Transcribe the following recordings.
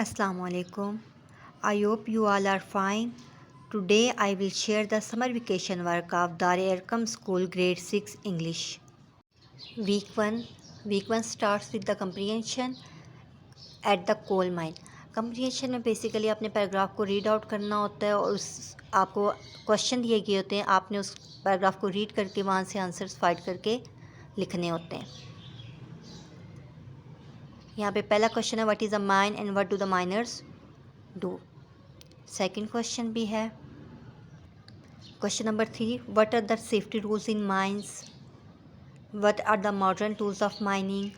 Assalamualaikum. I hope you all are fine. Today I will share the summer vacation work of Dar Erkam School Grade 6 English. Week 1. Week 1 starts with the comprehension at the coal mine. comprehension में basically अपने paragraph को read out करना होता है और उस आपको question दिए गए होते हैं, आपने उस पैराग्राफ को रीड करके वहाँ से आंसर्स फाइंड करके लिखने होते हैं। यहाँ पे पहला क्वेश्चन है what is a mine and what do the miners do. Second question भी है। Question number 3 what are the safety rules in mines, what are the modern tools of mining,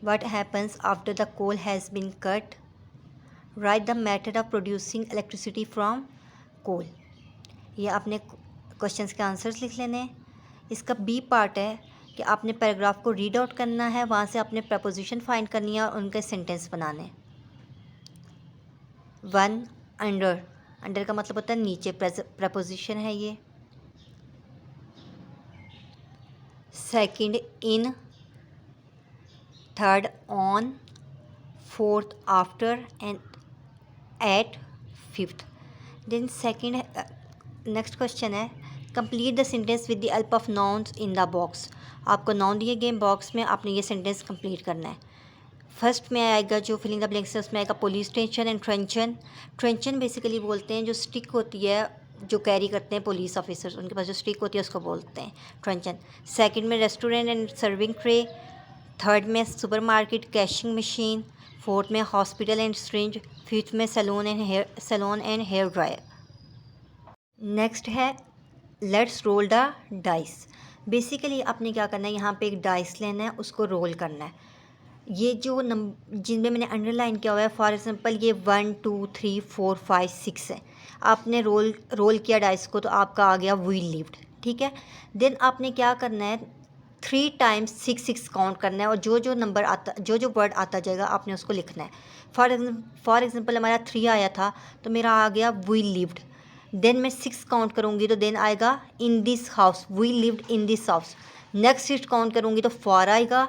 what happens after the coal has been cut, right the method of producing electricity from coal. ये आपने questions के answers लिख लेने हैं। इसका B part है कि आपने पैराग्राफ को रीड आउट करना है, वहाँ से आपने प्रपोजिशन फाइंड करनी है और उनके सेंटेंस बनाने। 1 अंडर, अंडर का मतलब होता है नीचे, प्रपोजिशन है ये। Second in, third on, fourth after and at, fifth. Then second next question है complete the sentence with the help of nouns in the box. आपको नाउन दिए गए बॉक्स में आपने ये सेंटेंस कंप्लीट करना है। फर्स्ट में आएगा जो फिलिंग द ब्लैंक्स है, उसमें आएगा पुलिस स्टेशन एंड ट्रेंचन। ट्रेंचन बेसिकली बोलते हैं जो स्टिक होती है जो कैरी करते हैं पुलिस ऑफिसर्स, उनके पास जो स्टिक होती है उसको बोलते हैं ट्रेंचन। सेकंड में restaurant and serving tray. Third में सुपरमार्केट कैशिंग मशीन। फोर्थ में हॉस्पिटल एंड सिरिंज। फिफ्थ में salon and hair dryer. Next है let's roll the dice. Basically आपने क्या करना है, यहाँ पे एक डाइस लेना है, उसको रोल करना है। ये जो जिनमें मैंने अंडरलाइन किया हुआ है, फॉर एग्जांपल ये 1 2 3 4 5 6 है। आपने रोल किया डाइस को तो आपका आ गया वी लिव्ड, ठीक है। देन आपने क्या करना है 3 टाइम्स 6 6 काउंट करना है और जो जो नंबर आता, जो जो वर्ड आता जाएगा आपने उसको लिखना है। फॉर एग्जांपल हमारा 3 आया था तो मेरा आ गया वी लिव्ड। देन मैं 6 काउंट करूँगी तो देन आएगा in this house, we lived in this house. Next 6 count करूँगी तो 4 आएगा,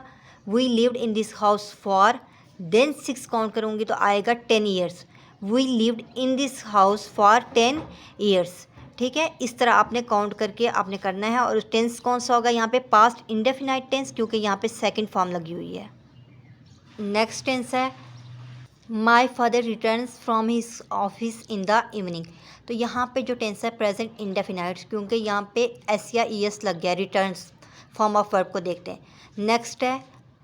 we lived in this house for. Then 6 count करूँगी तो आएगा 10 years, we lived in this house for 10 years, ठीक है। इस तरह आपने काउंट करके आपने करना है। और टेंस कौन सा होगा यहाँ पे, पास्ट इंडेफिनाइट टेंस, क्योंकि यहाँ पे सेकंड फॉर्म लगी हुई है। नेक्स्ट टेंस है my father returns from his office in the evening. तो यहाँ पे जो टेंस है प्रेजेंट इंडेफिनाइट, क्योंकि यहाँ पे एस या ई एस लग गया। रिटर्न्स फॉर्म ऑफ वर्ब को देखते हैं। नेक्स्ट है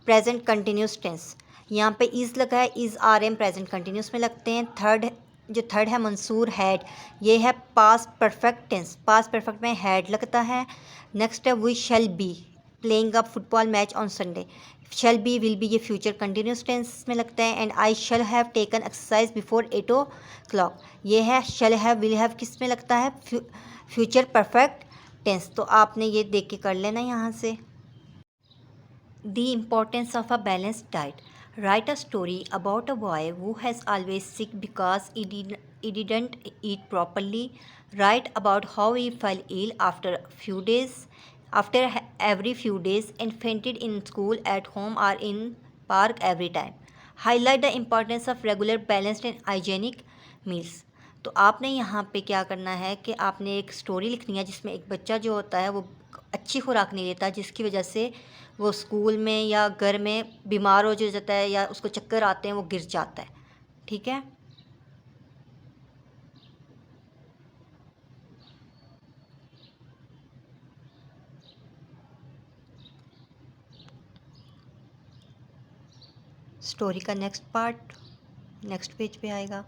प्रेजेंट कंटिन्यूस टेंस, यहाँ पे इज़ लगा है, is are am present continuous में लगते हैं। थर्ड है मंसूर हैड, ये है past perfect tense, past perfect में हैड लगता है। नेक्स्ट है we shall be playing a football match on Sunday, shall be will be ये फ्यूचर कंटिन्यूस टेंस में लगता है। And I shall have taken exercise before 8 o'clock, ये है शैल हैव विल हैव किस में लगता है, फ्यूचर परफेक्ट टेंस। तो आपने ये देख के कर लेना यहाँ से। The importance of a balanced diet. Write a story about a boy who has always sick because he didn't eat properly. Write about how he fell ill after every few days, and fainted in school, at home, or in park every time. Highlight the importance of regular balanced and hygienic meals. तो आपने यहाँ पे क्या करना है कि आपने एक स्टोरी लिखनी है जिसमें एक बच्चा जो होता है वो अच्छी खुराक नहीं लेता, जिसकी वजह से वो स्कूल में या घर में बीमार हो जाता है या उसको चक्कर आते हैं, वो गिर जाता है, ठीक है। स्टोरी का नेक्स्ट पार्ट नेक्स्ट पेज पे आएगा।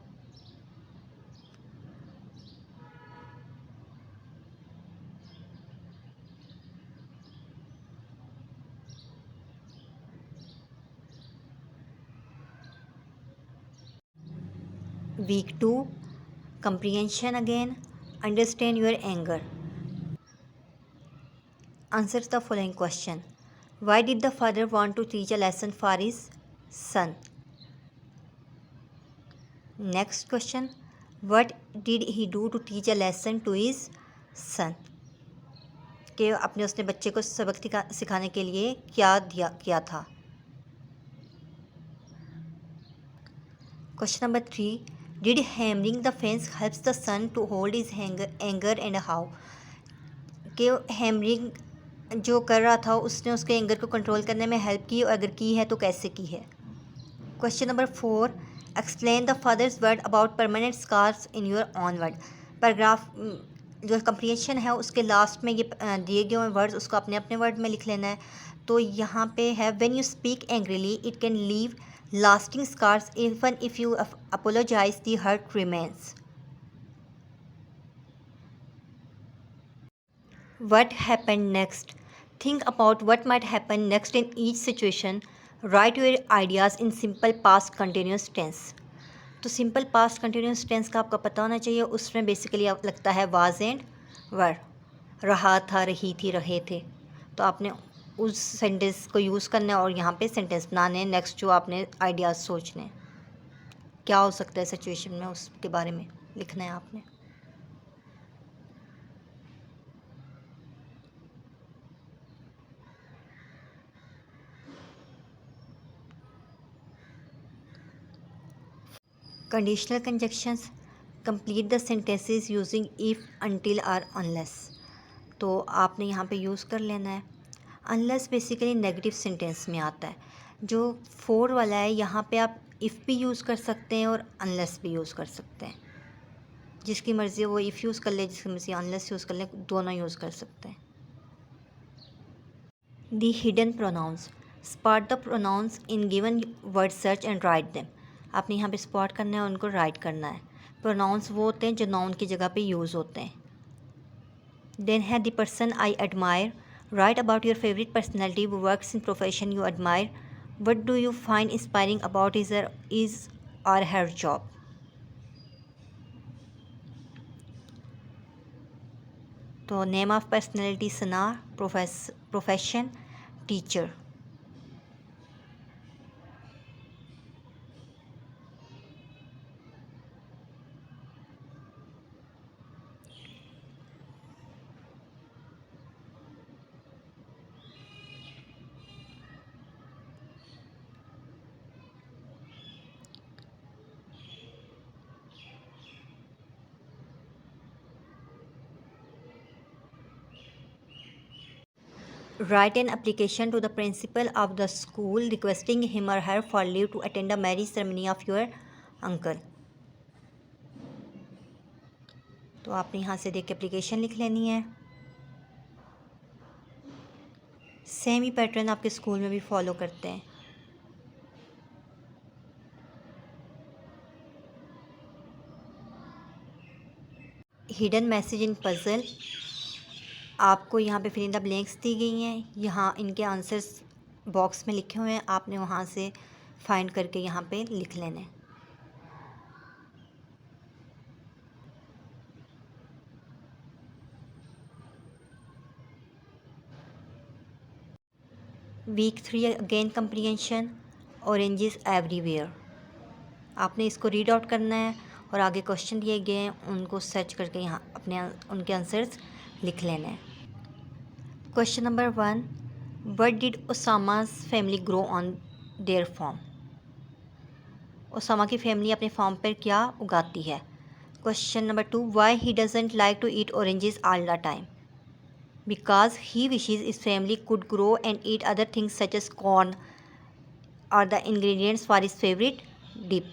Week 2 comprehension again. Understand your anger. Answers the following question. Why did the father want to teach a lesson for his son? Next question. What did he do to teach a lesson to his son? कि अपने उसने बच्चे को सबक सिखाने के लिए क्या किया था। Question number 3. Did hammering the fence helps the son to hold his anger and how? कि हैमरिंग जो कर रहा था उसने उसके एंगर को कंट्रोल करने में हेल्प की, और अगर की है तो कैसे की है? Question number 4. Explain the father's word about permanent scars in your own word. Paragraph जो कंप्रीहेंशन है उसके लास्ट में ये दिए गए वर्ड्स उसको अपने अपने वर्ड में लिख लेना है. तो यहाँ पे है when you speak angrily it can leave lasting scars even if you apologize the hurt remains. What happened next? Think about what might happen next in each situation. Write your ideas in simple past continuous tense. तो simple past continuous tense का आपका पता होना चाहिए. उसमें basically लगता है was and वर. रहा था, रही थी, रहे थे. तो आपने उस सेंटेंस को यूज़ करना है और यहाँ पे सेंटेंस बनाने हैं. नेक्स्ट जो आपने आइडियाज़ सोचने क्या हो सकता है सिचुएशन में उसके बारे में लिखना है आपने. Conditional conjunctions. Complete the sentences using if, until और अनलेस. तो आपने यहाँ पे यूज़ कर लेना है. अनलेस बेसिकली नेगेटिव सेंटेंस में आता है. जो 4 वाला है यहाँ पे आप इफ़ भी यूज़ कर सकते हैं और अनलेस भी यूज़ कर सकते हैं. जिसकी मर्ज़ी वो इफ़ यूज़ कर ले, जिसकी मर्ज़ी अनलेस यूज़ कर ले, दोनों यूज़ कर सकते हैं. The hidden pronouns. Spot the pronouns in given word search and write them. आपने यहाँ पे स्पॉट करना है, उनको राइट करना है. प्रोनाउंस वो होते हैं जो नाउन की जगह पे यूज़ होते हैं. देन है the person I admire. Write about your favourite personality who works in profession you admire. What do you find inspiring about his or her job. तो name of personality Sana. Profession teacher. Write an application to the principal of the school requesting him or her for leave to attend a marriage ceremony of your uncle. तो आपने यहाँ से देख के application लिख लेनी है. सेम ही पैटर्न आपके स्कूल में भी फॉलो करते हैं. हिडन मैसेज इन पजल. आपको यहाँ पे फिल इन द ब्लैंक्स दी गई हैं. यहाँ इनके आंसर्स बॉक्स में लिखे हुए हैं. आपने वहाँ से फाइंड करके यहाँ पे लिख लेना है. Week 3 again comprehension. Oranges everywhere. आपने इसको रीड आउट करना है और आगे क्वेश्चन दिए गए हैं उनको सर्च करके यहाँ अपने उनके आंसर्स लिख लेने हैं. Question number 1. What did Osama's family grow on their farm. Osama की फैमिली अपने फार्म पर क्या उगाती है. Question number 2. Why he doesn't like to eat oranges all the time. Because he wishes his family could grow and eat other things such as corn or the ingredients for his favourite dip.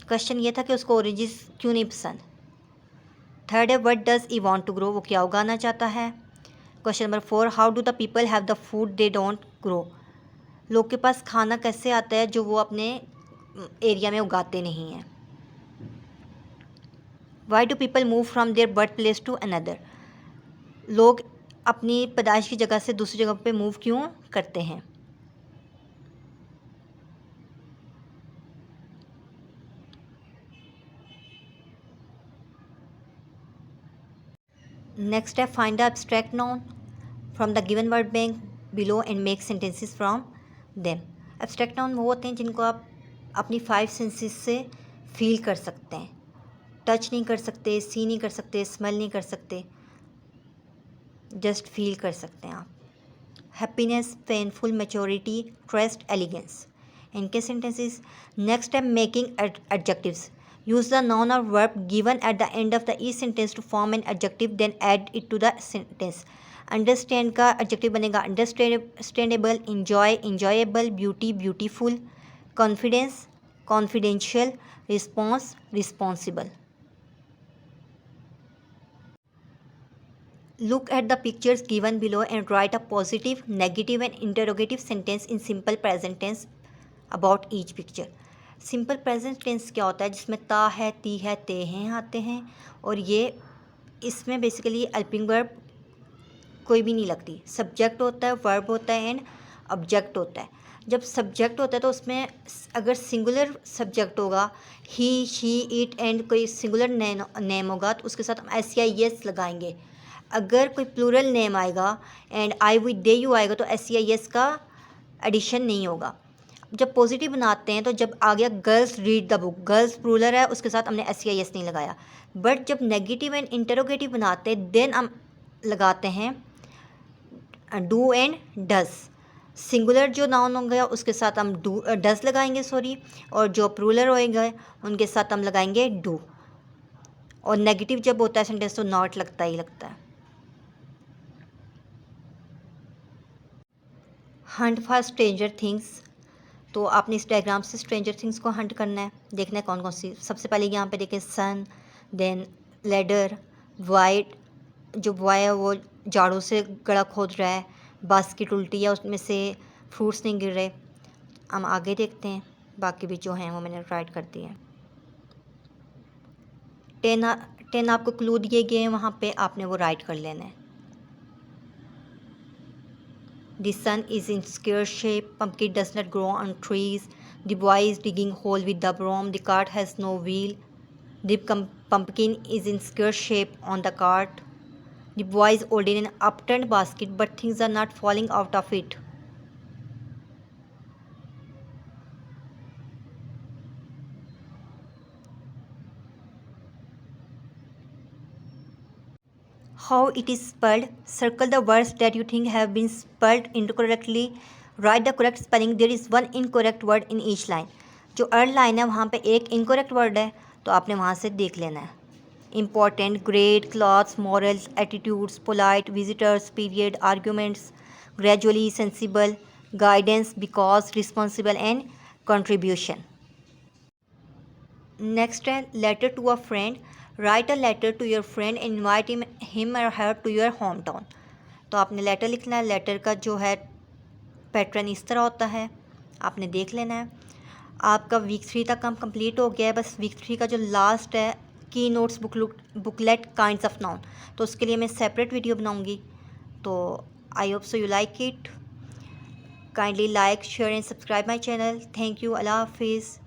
Question ये था कि उसको oranges क्यों नहीं पसंद. Third है what does he want to grow. वो क्या उगाना चाहता है. Question number 4. How do the people have the food they don't grow. लोग के पास खाना कैसे आता है जो वो अपने एरिया में उगाते नहीं हैं. Why do people move from their birth place to another. लोग अपनी पैदाइश की जगह से दूसरी जगह पे मूव क्यों करते हैं. नेक्स्ट है find the abstract noun from the given word bank below and make sentences from them. Abstract noun वो होते हैं जिनको आप अपनी 5 सेंसेस से फील कर सकते हैं. टच नहीं कर सकते, सी नहीं कर सकते, स्मेल नहीं कर सकते, जस्ट फील कर सकते हैं आप. Happiness, painful, maturity, trust, elegance. in case sentences. Next step, making adjectives. Use the noun or verb given at the end of the each sentence to form an adjective, then add it to the sentence. Understand का adjective बनेगा understandable, enjoy enjoyable, beauty beautiful, confidence confidential, response responsible. Look at the pictures given below and write a positive, negative and interrogative sentence in simple present tense about each picture. Simple present tense क्या होता है? जिसमें ता है, ती है, ते हैं आते हैं, और ये इसमें बेसिकली हेल्पिंग वर्ब कोई भी नहीं लगती. सब्जेक्ट होता है, वर्ब होता है एंड ऑब्जेक्ट होता है. जब सब्जेक्ट होता है तो उसमें अगर सिंगुलर सब्जेक्ट होगा, ही शी इट एंड कोई सिंगुलर नेम होगा तो उसके साथ हम SEIS लगाएंगे. अगर कोई प्लूरल नेम आएगा and I with they you आएगा तो SEIS का एडिशन नहीं होगा. जब पॉजिटिव बनाते हैं तो जब आ गया girls read the book, girls plural है, उसके साथ हमने SEIS नहीं लगाया. बट जब नेगेटिव एंड इंटरोगेटिव बनाते हैं देन हम लगाते हैं डू एंड डज. सिंगुलर जो नाउन होंगे उसके साथ हम डज लगाएंगे और जो प्लूरल होएंगे उनके साथ हम लगाएंगे डू. और नेगेटिव जब होता है सेंटेंस तो नॉट लगता ही लगता है. Hunt for stranger things. तो आपने इस डायग्राम से स्ट्रेंजर थिंग्स को हंट करना है, देखना है कौन कौन सी. सबसे पहले यहाँ पे देखें सन, देन लेडर, वाइट, जो बॉय है वो झाड़ू से गड़ा खोद रहा है, बास्केट उल्टी है उसमें से फ्रूट्स नहीं गिर रहे. हम आगे देखते हैं, बाकी भी जो हैं वो मैंने राइट कर दिए हैं. 10 आपको क्लू दिए गए हैं, वहाँ पे आपने वो राइट कर लेना है. The sun is in square shape. Pumpkin does not grow on trees. The boy is digging hole with the broom. The cart has no wheel. The pumpkin is in square shape on the cart. The boy is holding an upturned basket, but things are not falling out of it. How it is spelled. Circle the words that you think have been spelled incorrectly. Write the correct spelling. There is one incorrect word in each line. जो earned line है वहाँ पे एक incorrect word है तो आपने वहाँ से देख लेना है. Important, great, clothes, morals, attitudes, polite, visitors, period, arguments, gradually, sensible, guidance, because, responsible and contribution. Next है letter to a friend. Write a letter to your friend, invite him or her to your home town. तो आपने letter लिखना है. Letter का जो है pattern इस तरह होता है, आपने देख लेना है. आपका वीक 3 तक काम कंप्लीट हो गया है. बस वीक 3 का जो लास्ट है की notes booklet kinds of noun, तो उसके लिए मैं सेपरेट वीडियो बनाऊंगी. तो I hope so you like it. Kindly like, share and subscribe my channel. Thank you. अल्लाह हाफिज़.